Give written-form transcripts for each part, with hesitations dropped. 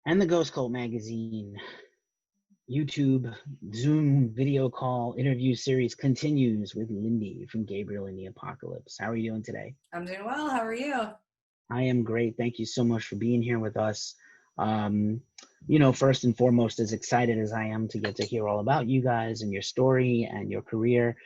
and the Ghost Cult magazine YouTube Zoom video call interview series continues with Lindy from Gabriel in the Apocalypse. How are you doing today? I'm doing well. How are you? I am great. Thank you so much for being here with us. Um, First and foremost, as excited as I am to get to hear all about you guys and your story and your career,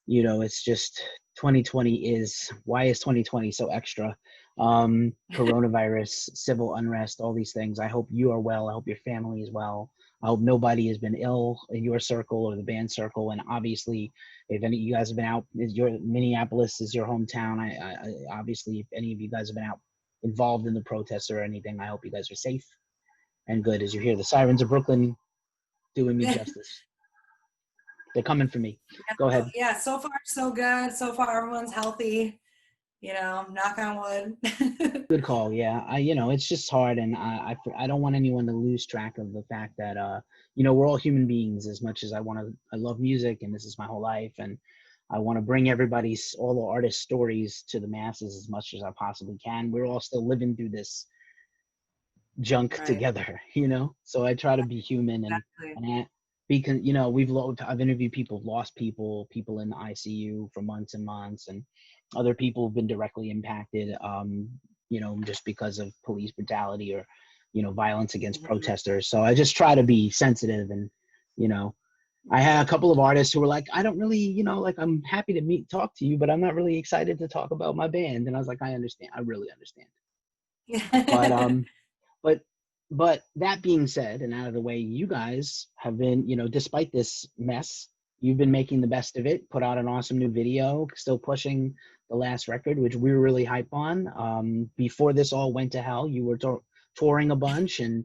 it's just 2020 why is 2020 so extra? Coronavirus, civil unrest, all these things. I hope you are well. I hope your family is well. I hope nobody has been ill in your circle or the band circle. And obviously, if any of you guys have been out, Minneapolis is your hometown. I obviously, if any of you guys have been out involved in the protests or anything, I hope you guys are safe and good. As you hear the sirens of Brooklyn doing me justice. They're coming for me. Go ahead. Yeah, so far so good. So far everyone's healthy. Knock on wood. Good call. Yeah. It's just hard. And I don't want anyone to lose track of the fact that, we're all human beings as much as I love music and this is my whole life. And I want to bring all the artists' stories to the masses as much as I possibly can. We're all still living through this junk Right. together, So I try to be human and because, I've interviewed people who've lost people in the ICU for months and months, and other people have been directly impacted, just because of police brutality or, violence against protesters. So I just try to be sensitive and, I had a couple of artists who were like, I don't really, I'm happy to talk to you, but I'm not really excited to talk about my band. And I was like, I understand. I really understand. But but that being said, and out of the way, you guys have been, despite this mess, you've been making the best of it, put out an awesome new video, still pushing the last record, which we were really hype on. Before this all went to hell, you were touring a bunch and,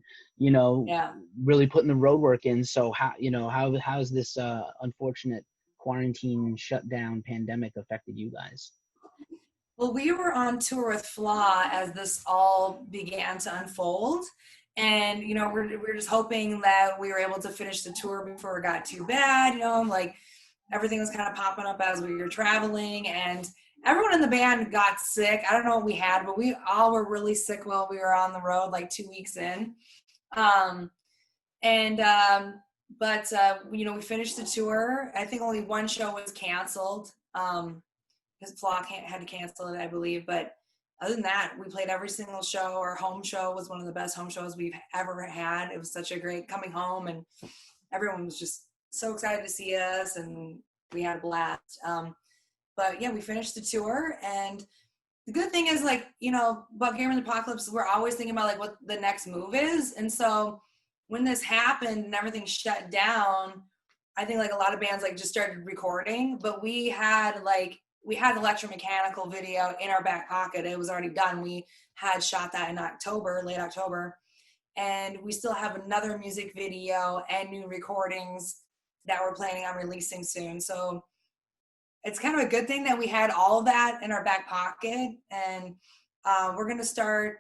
really putting the road work in. So how's this unfortunate quarantine shutdown pandemic affected you guys? Well, we were on tour with Flaw as this all began to unfold. And, we're just hoping that we were able to finish the tour before it got too bad. Like everything was kind of popping up as we were traveling, and everyone in the band got sick. I don't know what we had, but we all were really sick while we were on the road, like 2 weeks in. We finished the tour. I think only one show was canceled. Because Flock had to cancel it, I believe. But other than that, we played every single show. Our home show was one of the best home shows we've ever had. It was such a great coming home, and everyone was just so excited to see us, and we had a blast. But yeah, we finished the tour, and the good thing is, about Gabriel in the Apocalypse, we're always thinking about like what the next move is. And so when this happened and everything shut down, I think like a lot of bands like just started recording, but we had electromechanical video in our back pocket. It was already done. We had shot that in late October, and we still have another music video and new recordings that we're planning on releasing soon. So it's kind of a good thing that we had all of that in our back pocket, and we're going to start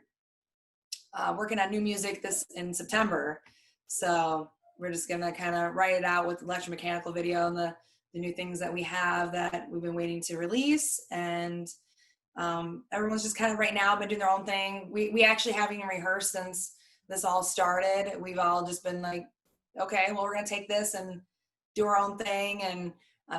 working on new music in September. So we're just going to kind of write it out with electromechanical video and the new things that we have that we've been waiting to release. And everyone's just kind of right now been doing their own thing. We actually haven't even rehearsed since this all started. We've all just been like, okay, well, we're going to take this and do our own thing and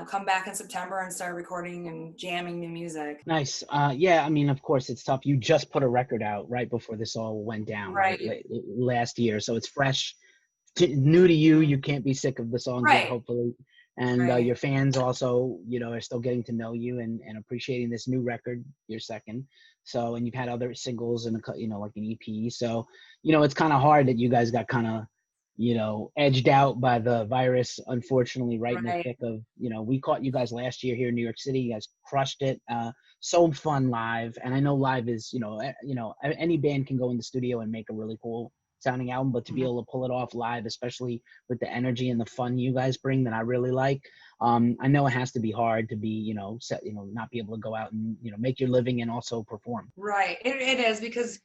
come back in September and start recording and jamming new music. Nice. Yeah, I mean, of course, it's tough. You just put a record out right before this all went down, right? Last year. So it's fresh, new to you. You can't be sick of the songs yet, hopefully. And your fans also, are still getting to know you and appreciating this new record, your second. So, and you've had other singles and, like an EP. So, it's kind of hard that you guys got kind of, edged out by the virus, unfortunately, right in the thick of, we caught you guys last year here in New York City. You guys crushed it. So fun live. And I know live is, any band can go in the studio and make a really cool sounding album, but to be able to pull it off live, especially with the energy and the fun you guys bring that I really like. I know it has to be hard to be, not be able to go out and, make your living and also perform. Right. It is because,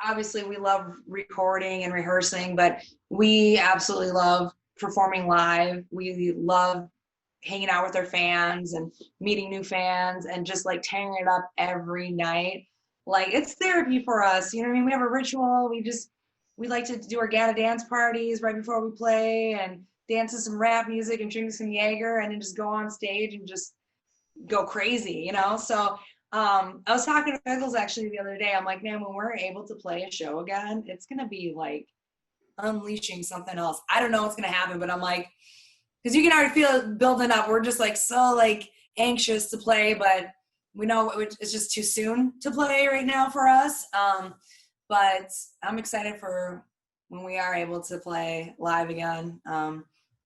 obviously we love recording and rehearsing, but we absolutely love performing live. We love hanging out with our fans and meeting new fans and just like tearing it up every night. Like it's therapy for us. You know what I mean? We have a ritual. we like to do our Gala dance parties right before we play and dance to some rap music and drink some Jaeger and then just go on stage and just go crazy, you know? So I was talking to Figgles actually the other day. I'm like, man, when we're able to play a show again, it's going to be like unleashing something else. I don't know what's going to happen, but I'm like, because you can already feel it building up. We're just like so like anxious to play, but we know it's just too soon to play right now for us. But I'm excited for when we are able to play live again.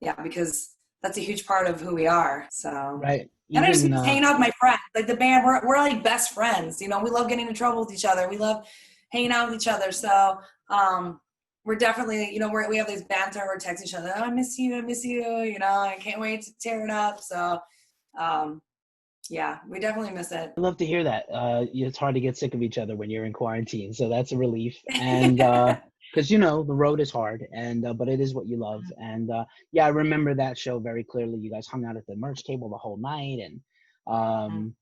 Yeah, because that's a huge part of who we are. So, Right. and I just Even miss hanging out with my friends. Like the band, we're like best friends. You know, we love getting in trouble with each other. We love hanging out with each other. So, we're definitely, you know, we have these banter. We're texting each other. Oh, I miss you. You know, I can't wait to tear it up. So, yeah, we definitely miss it. I love to hear that. It's hard to get sick of each other when you're in quarantine, so that's a relief. And because you know the road is hard, and but it is what you love. And yeah, I remember that show very clearly. You guys hung out at the merch table the whole night, and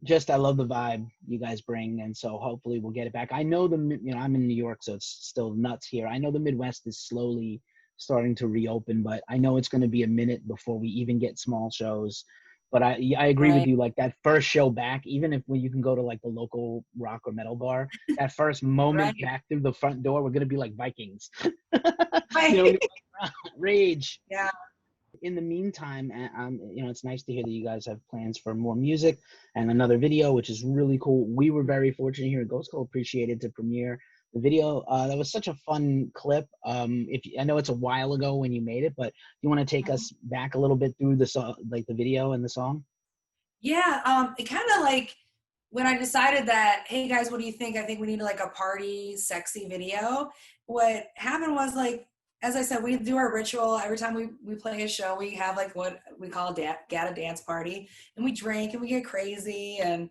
just I love the vibe you guys bring, and so hopefully we'll get it back. I know I'm in New York, so it's still nuts here. I know the Midwest is slowly starting to reopen, but I know it's going to be a minute before we even get small shows. But I agree with you. Like that first show back, even if when you can go to like the local rock or metal bar, that first moment back through the front door, we're gonna be like Vikings. You know, rage. Yeah. In the meantime, you know, it's nice to hear that you guys have plans for more music and another video, which is really cool. We were very fortunate here at Ghost School, appreciated to premiere the video. That was such a fun clip. I know it's a while ago when you made it, but you want to take us back a little bit through the song, like the video and the song? Yeah, it kind of like when I decided that, hey guys, what do you think? I think we need like a party, sexy video. What happened was like, as I said, we do our ritual every time we play a show. We have like what we call a Gala dance party, and we drink and we get crazy, and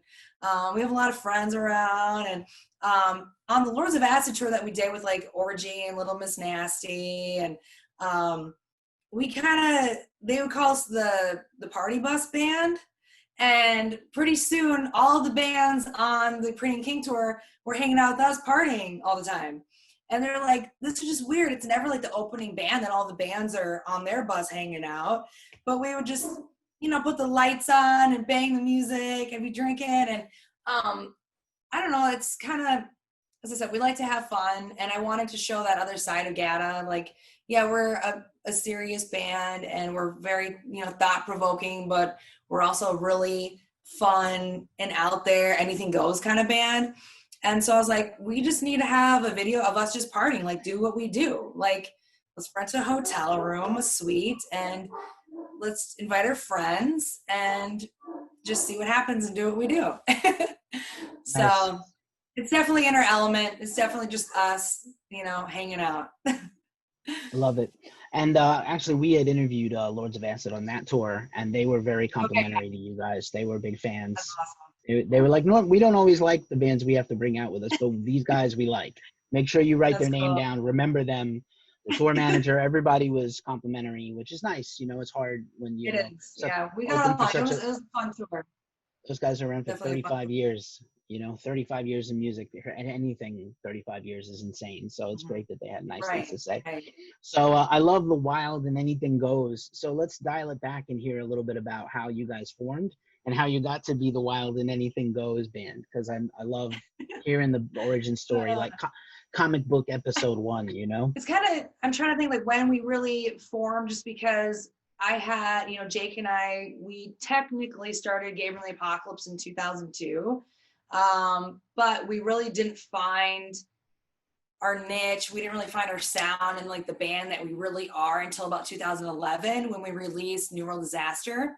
we have a lot of friends around. And on the Lords of Acid tour that we did with like Orgy and Little Miss Nasty, and we kind of they would call us the party bus band. And pretty soon, all of the bands on the Pretty and King tour were hanging out with us, partying all the time. And they're like, this is just weird. It's never like the opening band that all the bands are on their bus hanging out. But we would just, you know, put the lights on and bang the music and be drinking. And I don't know, it's kind of, as I said, we like to have fun. And I wanted to show that other side of GATA. Like, yeah, we're a serious band and we're very, you know, thought-provoking, but we're also really fun and out there, anything goes kind of band. And so I was like, we just need to have a video of us just partying, like do what we do. Like, let's rent a hotel room, a suite, and let's invite our friends and just see what happens and do what we do. So Nice. it's definitely in our element. It's definitely just us, you know, hanging out. Love it. And actually, we had interviewed Lords of Acid on that tour, and they were very complimentary to you guys. They were big fans. That's awesome. They were like, no, we don't always like the bands we have to bring out with us, but these guys we like. Make sure you write their name down. Remember them. The tour manager, everybody was complimentary, which is nice. You know, it's hard when you. It is. Yeah, we got along. It was a fun tour. Those guys are around for Definitely 35 years. You know, 35 years in music, and anything 35 years is insane. So it's great that they had nice things to say. Right. So I love the wild and anything goes. So let's dial it back and hear a little bit about how you guys formed and how you got to be the Wild and Anything Goes band. Because I love hearing the origin story, like comic book episode 1. You know, it's kind of, I'm trying to think like when we really formed, just because I had, you know, Jake and I, we technically started Gabriel and the Apocalypse in 2002. But we really didn't find our niche. We didn't really find our sound and like the band that we really are until about 2011 when we released New World Disaster.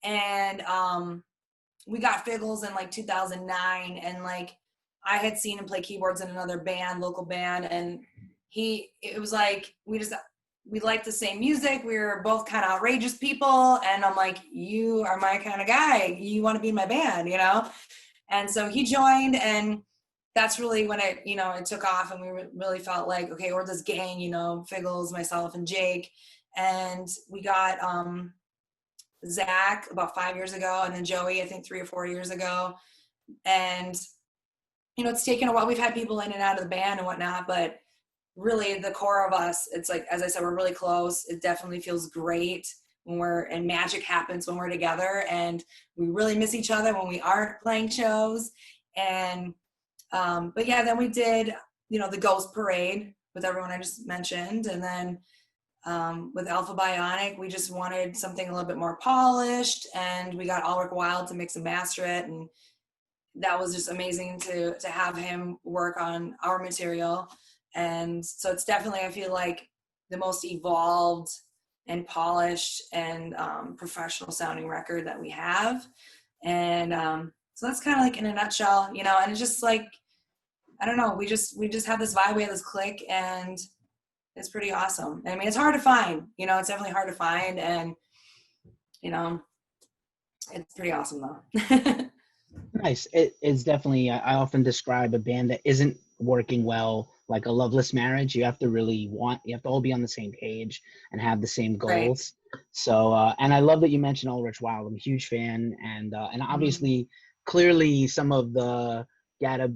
And we got Figgles in like 2009, and like I had seen him play keyboards in another band, local band, and it was like we liked the same music. We were both kind of outrageous people, and I'm like, you are my kind of guy. You want to be in my band, you know? And so he joined, and that's really when it, you know, it took off, and we really felt like, okay, we're this gang, you know, Figgles, myself, and Jake. And we got Zach about 5 years ago, and then Joey, I think 3 or 4 years ago. And, you know, it's taken a while. We've had people in and out of the band and whatnot, but really the core of us. It's like, as I said, we're really close. It definitely feels great when and magic happens when we're together, and we really miss each other when we aren't playing shows. And but yeah, then we did, the Ghost Parade with everyone I just mentioned, and then with Alpha Bionic, we just wanted something a little bit more polished, and we got Ulrich Wild to mix and master it, and that was just amazing to have him work on our material. And so it's definitely, I feel like, the most evolved and polished and professional sounding record that we have. And so that's kind of like in a nutshell, and it's just like, I don't know, we just have this vibe, we have this click, and it's pretty awesome. I mean, it's hard to find, it's definitely hard to find, and it's pretty awesome though. Nice. It's definitely, I often describe a band that isn't working well like a loveless marriage. You have to all be on the same page and have the same goals. Right. So, and I love that you mentioned Ulrich Wild. I'm a huge fan. And obviously, clearly some of the data,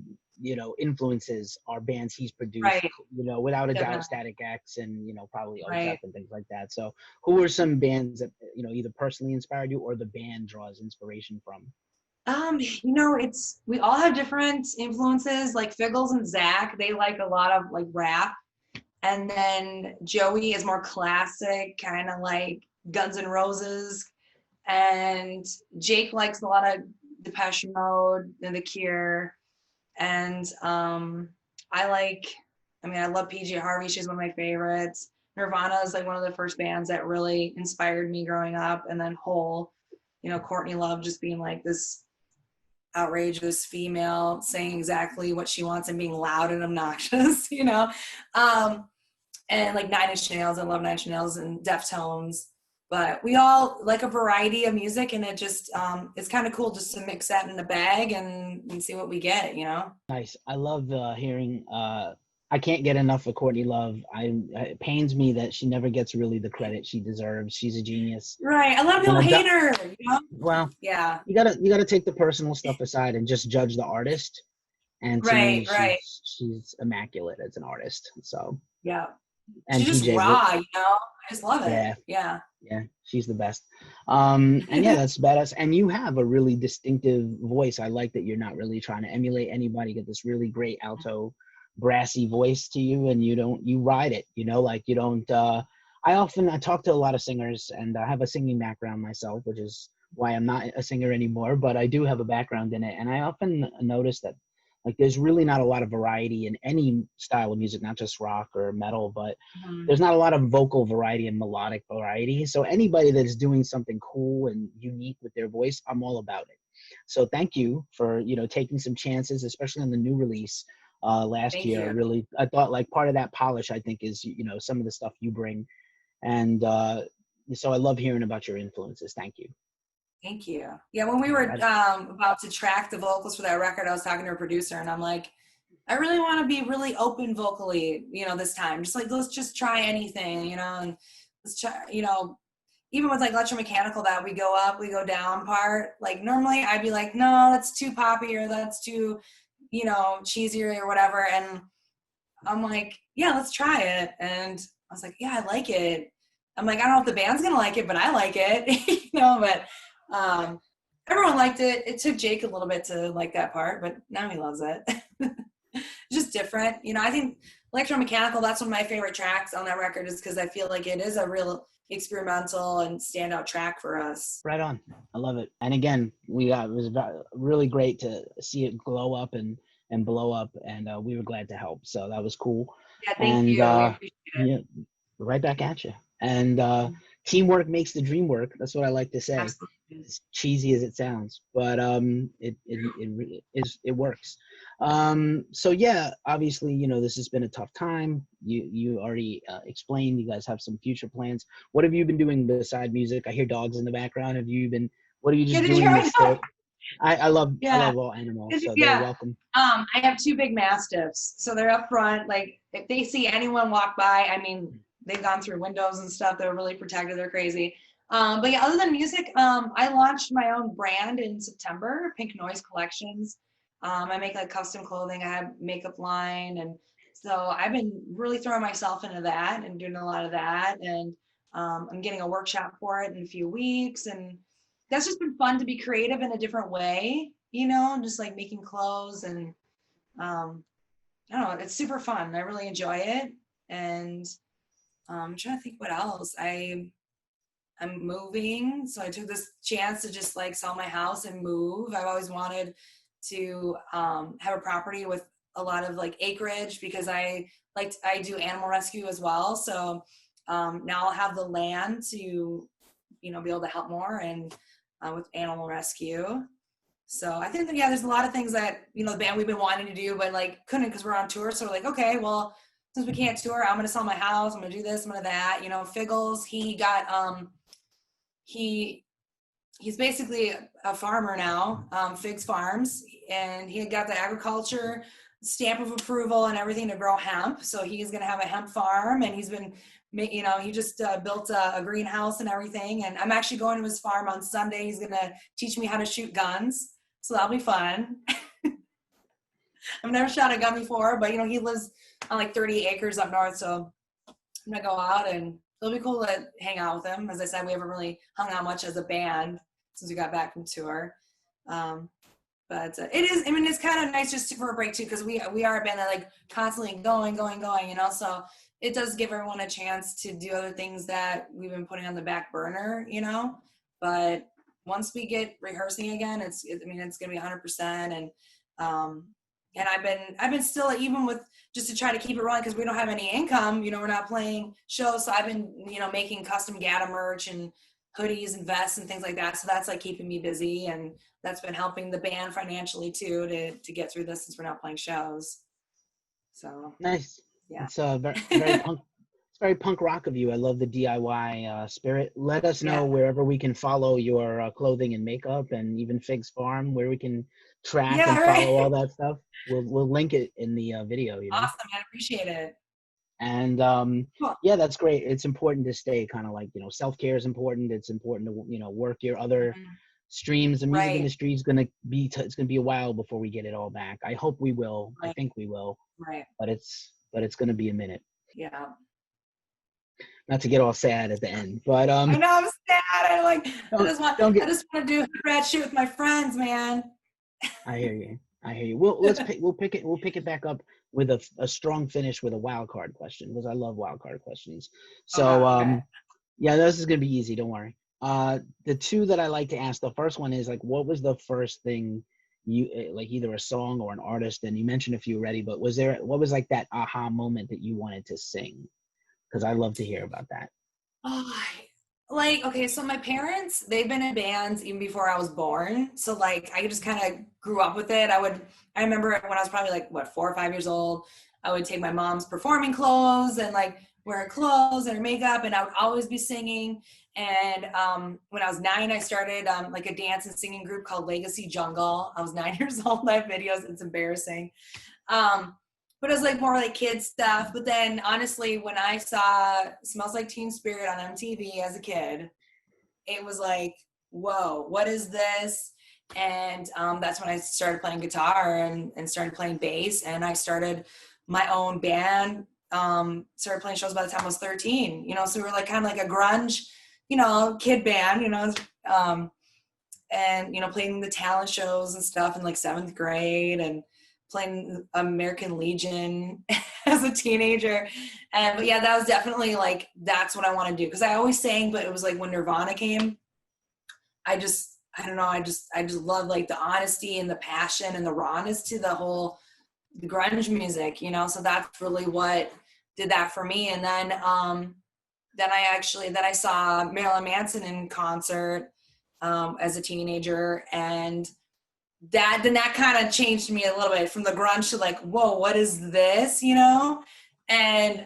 influences are bands he's produced, right. Without a doubt, Static X and, probably OZEP and things like that. So who are some bands that, either personally inspired you or the band draws inspiration from? We all have different influences. Like Figgles and Zach, they like a lot of like rap. And then Joey is more classic, kind of like Guns N' Roses. And Jake likes a lot of Depeche Mode and The Cure. And I love PG Harvey. She's one of my favorites. Nirvana is like one of the first bands that really inspired me growing up. And then Hole, Courtney Love just being like this outrageous female saying exactly what she wants and being loud and obnoxious, and like 9 Inch Nails. I love 9 Inch Nails and Deftones, but we all like a variety of music, and it just it's kind of cool just to mix that in a bag and see what we get. Nice. I love hearing I can't get enough of Courtney Love. It pains me that she never gets really the credit she deserves. She's a genius. Right. A lot of people hate her. Well, yeah. You gotta take the personal stuff aside and just judge the artist. And to me, she's immaculate as an artist. So yeah. And she's just raw, I just love it. Yeah. Yeah, she's the best. And yeah, that's badass. And you have a really distinctive voice. I like that you're not really trying to emulate anybody. You get this really great alto, brassy voice to you, and you ride it. You don't. I talk to a lot of singers, and I have a singing background myself, which is why I'm not a singer anymore. But I do have a background in it, and I often notice that like there's really not a lot of variety in any style of music, not just rock or metal, but there's not a lot of vocal variety and melodic variety. So anybody that is doing something cool and unique with their voice, I'm all about it. So thank you for, taking some chances, especially on the new release last year. Really, I thought like part of that polish, I think, is, some of the stuff you bring. And so I love hearing about your influences. Thank you. Thank you. Yeah, when we were about to track the vocals for that record, I was talking to a producer, and I'm like, I really want to be really open vocally, this time. Just like, let's just try anything, and let's try, even with like electromechanical, that we go up, we go down part. Like normally I'd be like, no, that's too poppy, or that's too, cheesy or whatever. And I'm like, yeah, let's try it. And I was like, yeah, I like it. I'm like, I don't know if the band's going to like it, but I like it, but everyone liked it. It took Jake a little bit to like that part, but now he loves it. Just different. I think electromechanical, that's one of my favorite tracks on that record, is because I feel like it is a real experimental and standout track for us. Right on. I love it. And again, it was really great to see it glow up and blow up, and we were glad to help. So that was cool. Yeah, thank you. We appreciate it. Yeah, right back at you. And teamwork makes the dream work. That's what I like to say. Absolutely. As cheesy as it sounds, but it works. So yeah, obviously, this has been a tough time. You already explained you guys have some future plans. What have you been doing beside music? I hear dogs in the background. What are you just doing? I love all animals, so they're welcome. I have 2 big mastiffs, so they're up front. Like if they see anyone walk by, I mean, they've gone through windows and stuff. They're really protected. They're crazy. But yeah, other than music, I launched my own brand in September, Pink Noise Collections. I make like custom clothing. I have makeup line and So I've been really throwing myself into that and doing a lot of that. And I'm getting a workshop for it in a few weeks. And that's just been fun to be creative in a different way, just like making clothes. And I don't know, it's super fun. I really enjoy it. And I'm trying to think what else. I'm moving, so I took this chance to just like sell my house and move. I've always wanted to have a property with a lot of like acreage because I do animal rescue as well. So now I'll have the land to be able to help more and with animal rescue. So I think that, yeah, there's a lot of things that the band we've been wanting to do, but like couldn't because we're on tour. So we're like, okay, well, since we can't tour, I'm gonna sell my house. I'm gonna do this. I'm gonna that. Figgles, he got he's basically a farmer now, Figs Farms, and he got the agriculture stamp of approval and everything to grow hemp. So he's going to have a hemp farm, and he's been, he just built a greenhouse and everything. And I'm actually going to his farm on Sunday. He's going to teach me how to shoot guns. So that'll be fun. I've never shot a gun before, but he lives on like 30 acres up north. So I'm going to go out, and it'll be cool to hang out with him. As I said, we haven't really hung out much as a band since we got back from tour. But it is, it's kind of nice just for a break too, because we are a band that like constantly going, so it does give everyone a chance to do other things that we've been putting on the back burner, but once we get rehearsing again, it's going to be 100%. And I've been still, even with just to try to keep it rolling, because we don't have any income, we're not playing shows. So I've been, making custom GATA merch and hoodies and vests and things like that. So that's like keeping me busy, and that's been helping the band financially too, to get through this since we're not playing shows. So nice. Yeah. It's very punk. It's very punk rock of you. I love the DIY spirit. Let us know wherever we can follow your clothing and makeup, and even Figs Farm, where we can track and follow all that stuff. We'll link it in the video. Awesome, I appreciate it. And cool. Yeah, that's great. It's important to stay kind of like, self-care is important. It's important to work your other streams. The music industry is going to be it's going to be a while before we get it all back. I hope we will. I think we will. But it's going to be a minute. Yeah. Not to get all sad at the end, but I know I'm sad. I just want to do a rad shit with my friends, man. I hear you. We'll pick it back up with a strong finish with a wild card question, because I love wild card questions. So yeah, this is gonna be easy. Don't worry. The two that I like to ask. The first one is like, what was the first thing you like, either a song or an artist? And you mentioned a few already, but what was like that aha moment that you wanted to sing? Because I love to hear about that. Okay, so my parents, they've been in bands even before I was born. So like, I just kind of grew up with it. I remember when I was probably like, 4 or 5 years old, I would take my mom's performing clothes and like wear her clothes and her makeup, and I would always be singing. And when I was 9, I started like a dance and singing group called Legacy Jungle. I was 9 years old. I have videos. It's embarrassing. But it was like more like kids stuff. But then honestly, when I saw Smells Like Teen Spirit on MTV as a kid, it was like, whoa, what is this? And that's when I started playing guitar and started playing bass. And I started my own band, started playing shows by the time I was 13, so we were like kind of like a grunge, kid band, and, playing the talent shows and stuff in like 7th grade, and playing American Legion as a teenager. But yeah, that was definitely like, that's what I want to do. Cause I always sang, but it was like when Nirvana came, I don't know. I just love like the honesty and the passion and the rawness to the grunge music, so that's really what did that for me. And then I saw Marilyn Manson in concert as a teenager, and that kind of changed me a little bit from the grunge to like, whoa, what is this, And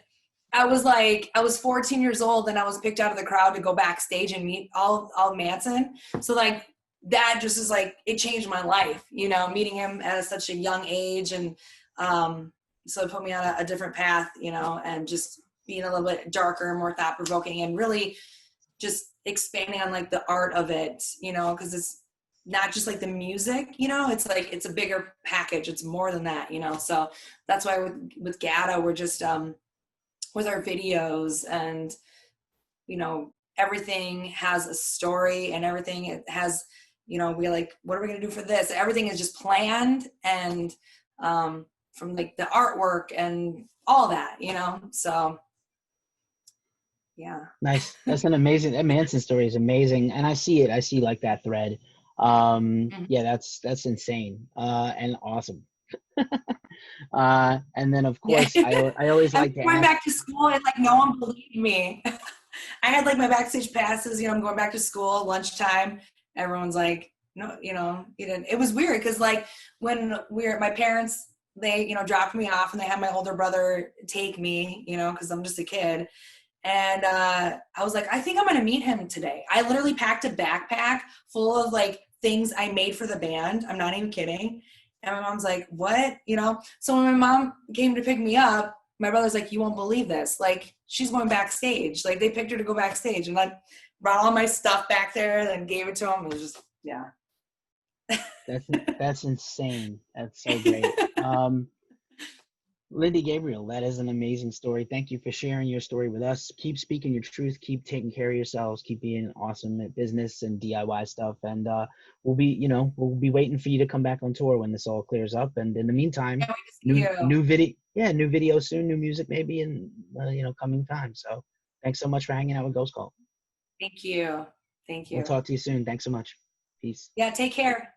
I was 14 years old, and I was picked out of the crowd to go backstage and meet all Manson. So like, that just is like, it changed my life, meeting him at such a young age. And so it put me on a different path, and just being a little bit darker, more thought-provoking, and really just expanding on like the art of it, because not just like the music, you know, it's like, it's a bigger package. It's more than that, you know? So that's why with GATA, we're just, with our videos and, you know, everything has a story and everything. It has, you know, we're like, what are we going to do for this? Everything is just planned, and from like the artwork and all that, you know? So yeah. Nice. That's an amazing, that Manson story is amazing. And I see it. I see like that thread. Mhm. Yeah, that's insane. And awesome. And then of Yeah. course I always I like was to going ask. back to school and like no one believed me. I had like my backstage passes, you know, I'm going back to school, lunchtime. Everyone's like, no, you know, you didn't. It was weird because like when my parents, they, you know, dropped me off and they had my older brother take me, you know, because I'm just a kid. And I was like, I think I'm going to meet him today. I literally packed a backpack full of like things I made for the band. I'm not even kidding. And my mom's like, what? You know? So when my mom came to pick me up, my brother's like, you won't believe this. Like, she's going backstage. Like, they picked her to go backstage. And I brought all my stuff back there and gave it to him. It was just, yeah. That's insane. That's so great. Lindy, Gabriel, that is an amazing story. Thank you for sharing your story with us. Keep speaking your truth. Keep taking care of yourselves. Keep being awesome at business and DIY stuff. And we'll be waiting for you to come back on tour when this all clears up. And in the meantime, Can't wait to see you. new video soon, new music maybe in coming time. So thanks so much for hanging out with Ghost Call. Thank you. Thank We'll you. talk to you soon. Thanks so much. Peace. Yeah, take care.